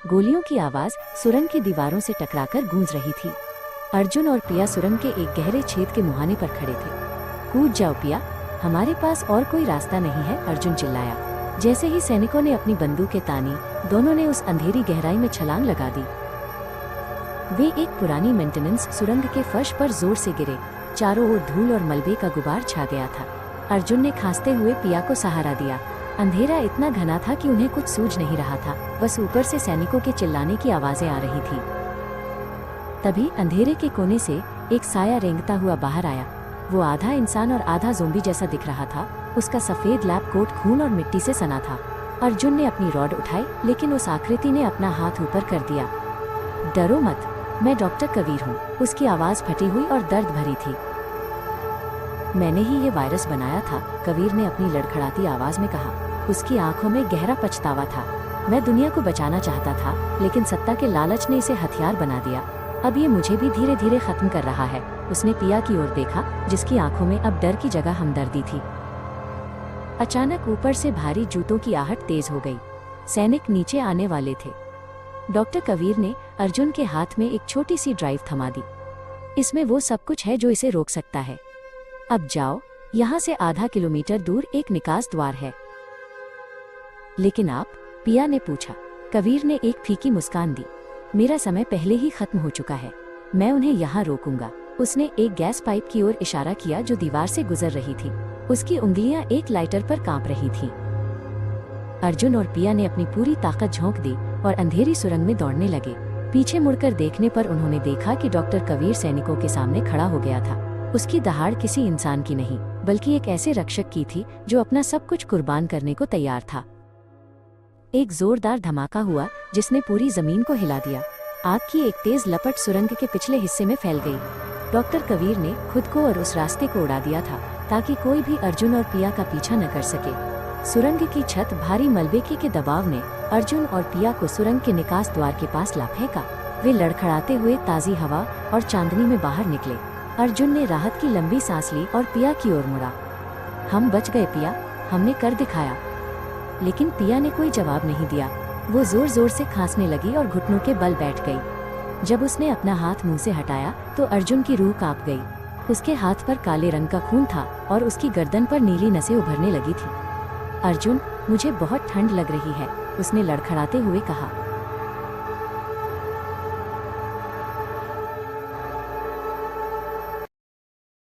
गोलियों की आवाज सुरंग की दीवारों से टकराकर गूंज रही थी। अर्जुन और पिया सुरंग के एक गहरे छेद के मुहाने पर खड़े थे। कूद जाओ पिया, हमारे पास और कोई रास्ता नहीं है, अर्जुन चिल्लाया। जैसे ही सैनिकों ने अपनी बंदूकें तानी, दोनों ने उस अंधेरी गहराई में छलांग लगा दी। वे एक पुरानी मेंटेनेंस सुरंग के फर्श पर जोर से गिरे। चारों ओर धूल और मलबे का गुबार छा गया था। अर्जुन ने खांसते हुए पिया को सहारा दिया। अंधेरा इतना घना था कि उन्हें कुछ सूझ नहीं रहा था, बस ऊपर से सैनिकों के चिल्लाने की आवाजें आ रही थी। तभी अंधेरे के कोने से एक साया रेंगता हुआ बाहर आया। वो आधा इंसान और आधा ज़ोंबी जैसा दिख रहा था। उसका सफेद लैब कोट खून और मिट्टी से सना था। अर्जुन ने अपनी रॉड उठाई, लेकिन उस आकृति ने अपना हाथ ऊपर कर दिया। डरो मत, मैं डॉक्टर कबीर हूँ। उसकी आवाज़ फटी हुई और दर्द भरी थी। मैंने ही ये वायरस बनाया था, कबीर ने अपनी लड़खड़ाती आवाज़ में कहा। उसकी आंखों में गहरा पछतावा था। मैं दुनिया को बचाना चाहता था, लेकिन सत्ता के लालच ने इसे हथियार बना दिया। अब ये मुझे भी धीरे धीरे खत्म कर रहा है। उसने पिया की ओर देखा, जिसकी आंखों में अब डर की जगह हमदर्दी थी। अचानक ऊपर से भारी जूतों की आहट तेज हो गई। सैनिक नीचे आने वाले थे। डॉक्टर कबीर ने अर्जुन के हाथ में एक छोटी सी ड्राइव थमा दी। इसमें वो सब कुछ है जो इसे रोक सकता है। अब जाओ, यहाँ से आधा किलोमीटर दूर एक निकास द्वार है। लेकिन आप? पिया ने पूछा। कबीर ने एक फीकी मुस्कान दी। मेरा समय पहले ही खत्म हो चुका है, मैं उन्हें यहाँ रोकूंगा। उसने एक गैस पाइप की ओर इशारा किया जो दीवार से गुजर रही थी। उसकी उंगलियां एक लाइटर पर कांप रही थीं। अर्जुन और पिया ने अपनी पूरी ताकत झोंक दी और अंधेरी सुरंग में दौड़ने लगे। पीछे मुड़कर देखने पर उन्होंने देखा कि डॉक्टर कबीर सैनिकों के सामने खड़ा हो गया था। उसकी दहाड़ किसी इंसान की नहीं, बल्कि एक ऐसे रक्षक की थी जो अपना सब कुछ कुर्बान करने को तैयार था। एक जोरदार धमाका हुआ जिसने पूरी जमीन को हिला दिया। आग की एक तेज लपट सुरंग के पिछले हिस्से में फैल गई। डॉक्टर कबीर ने खुद को और उस रास्ते को उड़ा दिया था, ताकि कोई भी अर्जुन और पिया का पीछा न कर सके। सुरंग की छत भारी मलबे के दबाव ने अर्जुन और पिया को सुरंग के निकास द्वार के पास ला फेंका। वे लड़खड़ाते हुए ताज़ी हवा और चांदनी में बाहर निकले। अर्जुन ने राहत की लंबी सांस ली और पिया की ओर मुड़ा। हम बच गए पिया, हमने कर दिखाया। लेकिन पिया ने कोई जवाब नहीं दिया। वो जोर जोर से खांसने लगी और घुटनों के बल बैठ गई। जब उसने अपना हाथ मुंह से हटाया तो अर्जुन की रूह कांप गई। उसके हाथ पर काले रंग का खून था और उसकी गर्दन पर नीली नसें उभरने लगी थी। अर्जुन, मुझे बहुत ठंड लग रही है, उसने लड़खड़ाते हुए कहा।